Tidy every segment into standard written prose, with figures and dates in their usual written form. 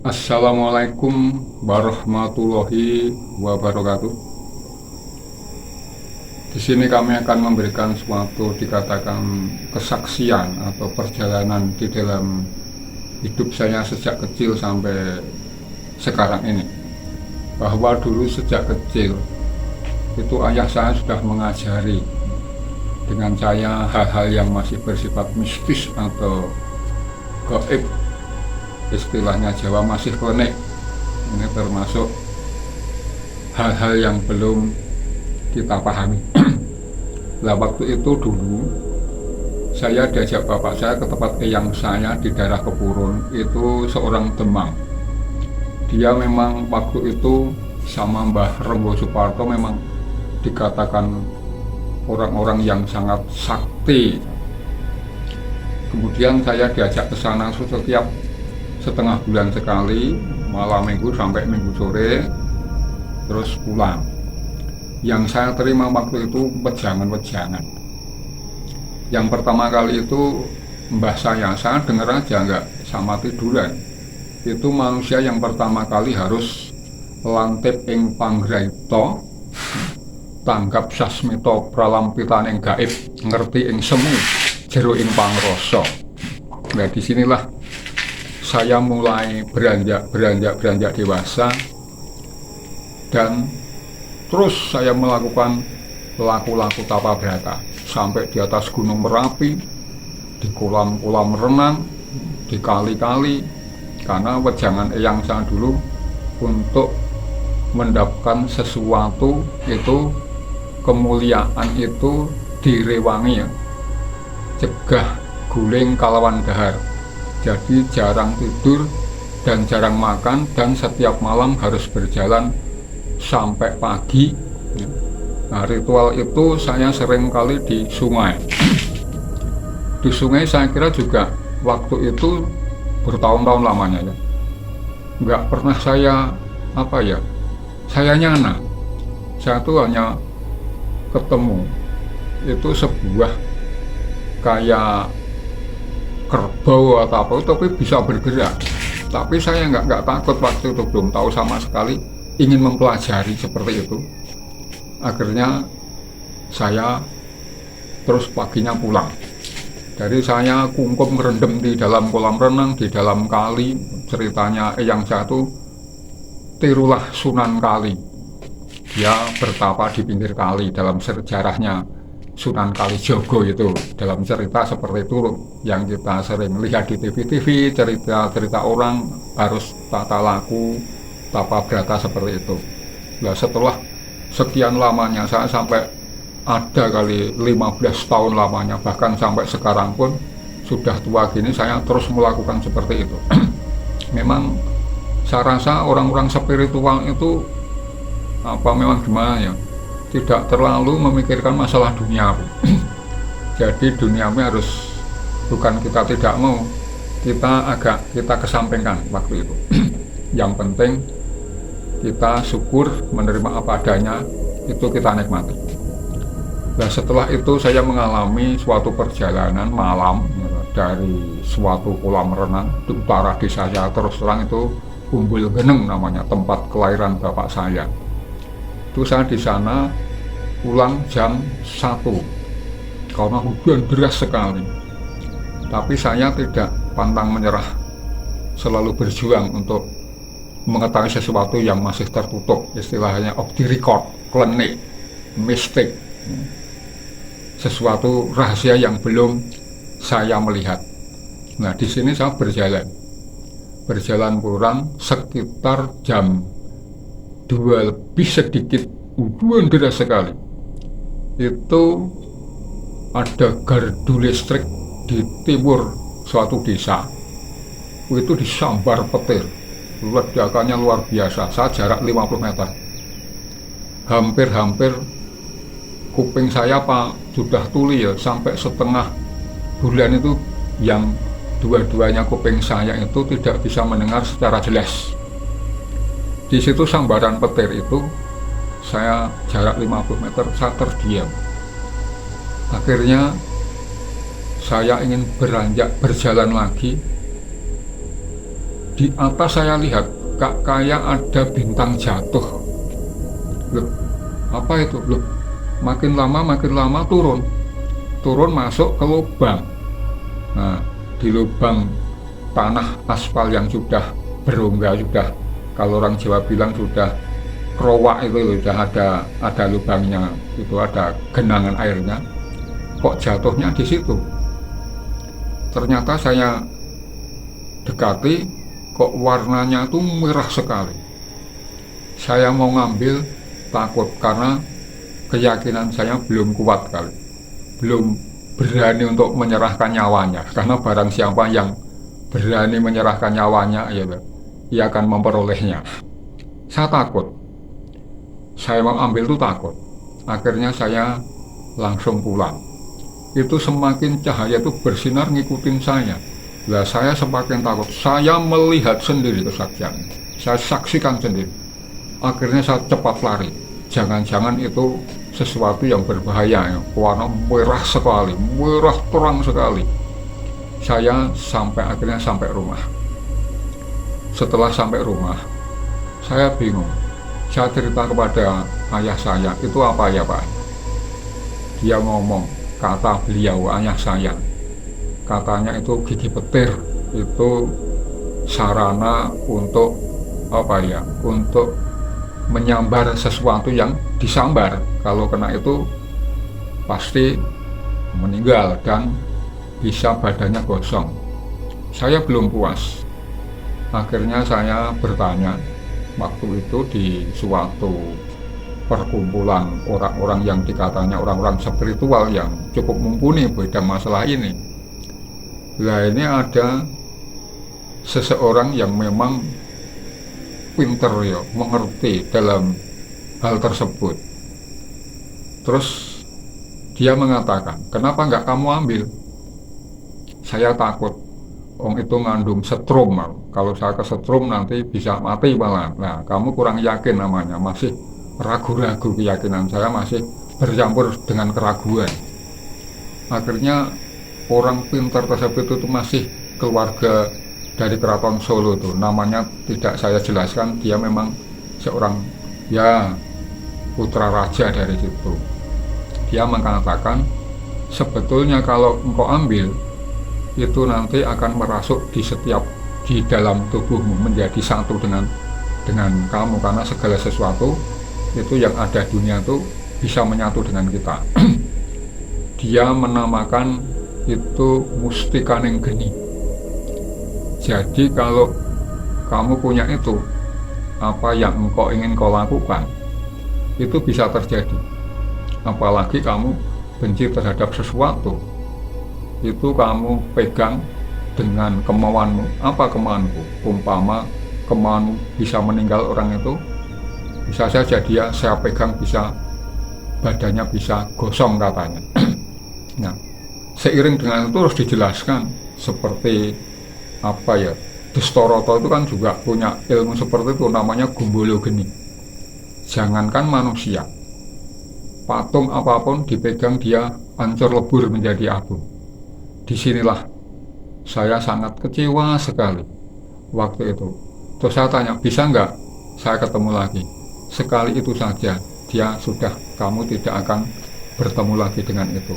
Assalamualaikum warahmatullahi wabarakatuh. Di sini kami akan memberikan suatu dikatakan kesaksian atau perjalanan di dalam hidup saya sejak kecil sampai sekarang ini. Bahwa dulu sejak kecil itu ayah saya sudah mengajari dengan saya hal-hal yang masih bersifat mistis atau gaib, istilahnya Jawa masih klenik. Ini termasuk hal-hal yang belum kita pahami. Lah waktu itu dulu saya diajak bapak saya ke tempat eyang saya di daerah Kepurun, itu seorang Demang. Dia memang waktu itu sama Mbah Renggo Suparto memang dikatakan orang-orang yang sangat sakti. Kemudian saya diajak ke sana setiap setengah bulan sekali, malam minggu sampai minggu sore, terus pulang. Yang saya terima waktu itu wejangan-wejangan. Yang pertama kali itu mbah saya dengar aja nggak sama tiduran. Itu manusia yang pertama kali harus lantip ing panggraita, tanggap sasmita pralampitan ing gaib, ngerti ing semu, jero ing pangrasa. Nah disinilah saya mulai beranjak dewasa, dan terus saya melakukan laku-laku tapa brata sampai di atas Gunung Merapi, di kolam-kolam renang, di kali-kali, karena wejangan eyang saya dulu untuk mendapatkan sesuatu itu, kemuliaan itu direwangi ya, cegah guling kalawan dahar. Jadi jarang tidur dan jarang makan, dan setiap malam harus berjalan sampai pagi. Nah, ritual itu saya sering kali di sungai. Di sungai saya kira juga waktu itu bertahun-tahun lamanya ya. Nggak pernah saya saya nyana. Saya tuh hanya ketemu itu sebuah kayak kerbau atau apa, tapi bisa bergerak. Tapi saya nggak takut waktu itu, belum tahu sama sekali, ingin mempelajari seperti itu. Akhirnya saya terus paginya pulang. Dari saya kungkum ngerendam di dalam kolam renang, di dalam kali. Ceritanya eyang satu, tirulah Sunan Kali. Dia bertapa di pinggir kali dalam sejarahnya Sunan Kalijogo itu. Dalam cerita seperti itu yang kita sering lihat di TV-TV, cerita-cerita orang harus tata laku, tapa brata seperti itu. Nah setelah sekian lamanya, saya sampai ada kali 15 tahun lamanya, bahkan sampai sekarang pun sudah tua gini saya terus melakukan seperti itu. Memang saya rasa orang-orang spiritual itu memang gimana ya, tidak terlalu memikirkan masalah duniawi. Jadi duniawi harus, bukan kita tidak mau, kita kesampingkan waktu itu. Yang penting kita syukur, menerima apa adanya, itu kita nikmati. Nah setelah itu saya mengalami suatu perjalanan malam dari suatu kolam renang di utara desa saya. Terus terang itu Umbul Geneng namanya, tempat kelahiran bapak saya. Itu saya di sana pulang jam 1 karena hujan deras sekali. Tapi saya tidak pantang menyerah, selalu berjuang untuk mengetahui sesuatu yang masih tertutup, istilahnya off the record, klenik, mistik, sesuatu rahasia yang belum saya melihat. Nah di sini saya berjalan kurang sekitar jam 2 lebih sedikit, hujan deras sekali. Itu ada gardu listrik di timur suatu desa, itu disambar petir, ledakannya luar biasa. Saya jarak 50 meter, hampir kuping saya sudah tuli ya, sampai setengah bulan itu yang dua-duanya kuping saya itu tidak bisa mendengar secara jelas. Di situ sambaran petir itu, saya jarak 50 meter, saya terdiam. Akhirnya saya ingin berjalan lagi, di atas saya lihat kayak ada bintang jatuh. Loh, apa itu? Loh, makin lama turun masuk ke lubang. Nah, di lubang tanah aspal yang sudah berongga, sudah, kalau orang Jawa bilang sudah kerowak, itu sudah ada lubangnya, itu ada genangan airnya. Kok jatuhnya di situ? Ternyata saya dekati, kok warnanya itu merah sekali. Saya mau ngambil, takut karena keyakinan saya belum kuat kali, belum berani untuk menyerahkan nyawanya. Karena barang siapa yang berani menyerahkan nyawanya, ya, ia akan memperolehnya. Saya takut, saya mau ambil itu takut. Akhirnya saya langsung pulang. Itu semakin cahaya itu bersinar ngikutin saya. Lah saya semakin takut. Saya melihat sendiri kesaksian, saya saksikan sendiri. Akhirnya saya cepat lari. Jangan-jangan itu sesuatu yang berbahaya, ya. Warna merah sekali, merah terang sekali. Saya akhirnya sampai rumah. Setelah sampai rumah, saya bingung. Saya cerita kepada ayah saya, itu apa ya Pak? Dia ngomong, kata beliau, ayah saya, katanya itu gigi petir, itu sarana untuk apa ya, untuk menyambar sesuatu yang disambar. Kalau kena itu pasti meninggal dan bisa badannya gosong. Saya belum puas. Akhirnya saya bertanya, waktu itu di suatu perkumpulan orang-orang yang dikatanya orang-orang spiritual yang cukup mumpuni bidang masalah ini. Lah ini ada seseorang yang memang pinter, ya, mengerti dalam hal tersebut. Terus dia mengatakan, kenapa nggak kamu ambil? Saya takut, itu ngandung setrum. Kalau saya kesetrum nanti bisa mati malah. Nah, kamu kurang yakin namanya, masih ragu-ragu, keyakinan saya masih bercampur dengan keraguan. Akhirnya orang pintar tersebut itu masih keluarga dari Keraton Solo tuh, namanya tidak saya jelaskan. Dia memang seorang, ya, putra raja dari situ. Dia mengatakan, sebetulnya kalau engkau ambil itu nanti akan merasuk di dalam tubuhmu, menjadi satu dengan kamu, karena segala sesuatu itu yang ada dunia itu bisa menyatu dengan kita. Dia menamakan itu Mustikaning Geni. Jadi kalau kamu punya itu, apa yang engkau ingin kau lakukan itu bisa terjadi. Apalagi kamu benci terhadap sesuatu, itu kamu pegang dengan kemauanmu. Apa kemauanku? Umpama kemauanmu bisa meninggal orang itu, bisa saja dia saya pegang bisa badannya bisa gosong katanya. Nah, seiring dengan itu harus dijelaskan seperti apa ya, Dustoroto itu kan juga punya ilmu seperti itu, namanya Gumbolo Geni. Jangankan manusia, patung apapun dipegang dia hancur lebur menjadi abu. Disinilah saya sangat kecewa sekali waktu itu. Terus saya tanya, bisa nggak saya ketemu lagi? Sekali itu saja, dia sudah, kamu tidak akan bertemu lagi dengan itu.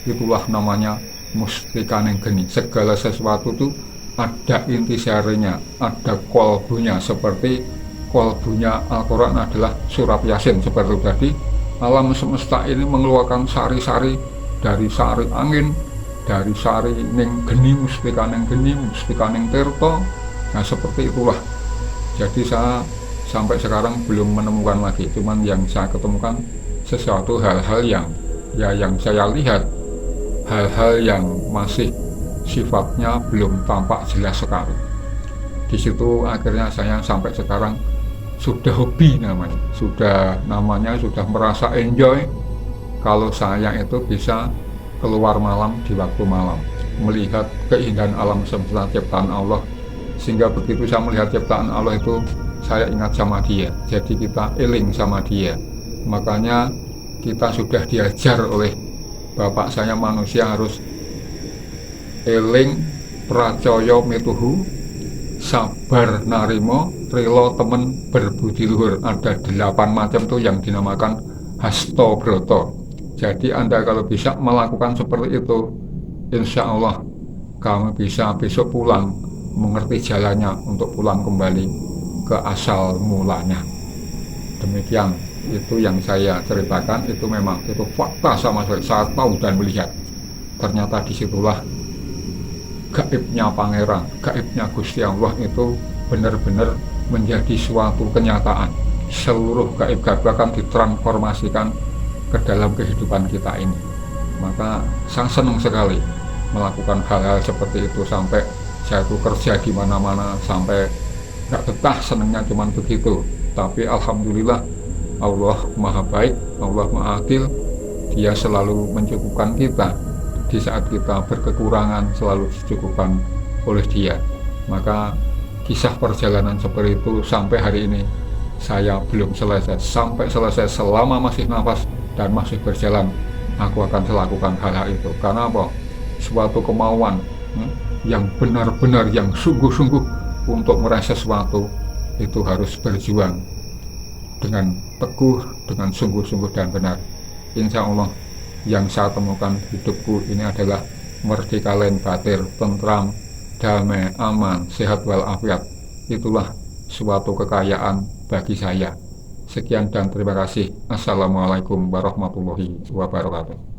Itulah namanya Mustikaning Geni. Segala sesuatu itu ada intisarinya, ada kolbunya. Seperti kolbunya Al-Quran adalah surat Yasin. Seperti itu. Jadi alam semesta ini mengeluarkan sari-sari dari sari angin, dari sari ning geni, Mustikaning Geni, Mustikaning Tirta. Nah, seperti itulah. Jadi saya sampai sekarang belum menemukan lagi. Cuman yang saya ketemukan sesuatu hal-hal yang saya lihat, hal-hal yang masih sifatnya belum tampak jelas sekali. Di situ akhirnya saya sampai sekarang sudah hobi namanya, sudah merasa enjoy kalau saya itu bisa keluar malam di waktu malam, melihat keindahan alam semesta ciptaan Allah. Sehingga begitu saya melihat ciptaan Allah itu, saya ingat sama dia. Jadi kita eling sama dia. Makanya kita sudah diajar oleh bapak saya, manusia harus eling, pracaya mituhu, sabar narimo, rela temen, berbudi luhur. Ada 8 macam tuh yang dinamakan hasto broto. Jadi Anda kalau bisa melakukan seperti itu, insya Allah kamu bisa besok pulang mengerti jalannya untuk pulang kembali ke asal mulanya. Demikian itu yang saya ceritakan, itu memang itu fakta sama saya tahu dan melihat. Ternyata disitulah gaibnya pangeran, gaibnya Gusti Allah itu benar-benar menjadi suatu kenyataan. Seluruh gaib-gaib akan ditransformasikan ke dalam kehidupan kita ini. Maka saya senang sekali melakukan hal-hal seperti itu, sampai saya itu kerja di mana-mana sampai gak betah, senangnya cuman begitu. Tapi alhamdulillah Allah maha baik, Allah maha adil, Dia selalu mencukupkan kita. Di saat kita berkekurangan selalu dicukupkan oleh Dia. Maka kisah perjalanan seperti itu sampai hari ini saya belum selesai. Sampai selesai, selama masih nafas dan masih berjalan, aku akan melakukan hal-hal itu. Karena apa? Suatu kemauan yang benar-benar, yang sungguh-sungguh untuk meraih sesuatu itu harus berjuang dengan teguh, dengan sungguh-sungguh dan benar. Insya Allah yang saya temukan hidupku ini adalah merdeka lain batir, tentram, damai, aman, sehat walafiat. Itulah suatu kekayaan bagi saya. Sekian dan terima kasih. Assalamualaikum warahmatullahi wabarakatuh.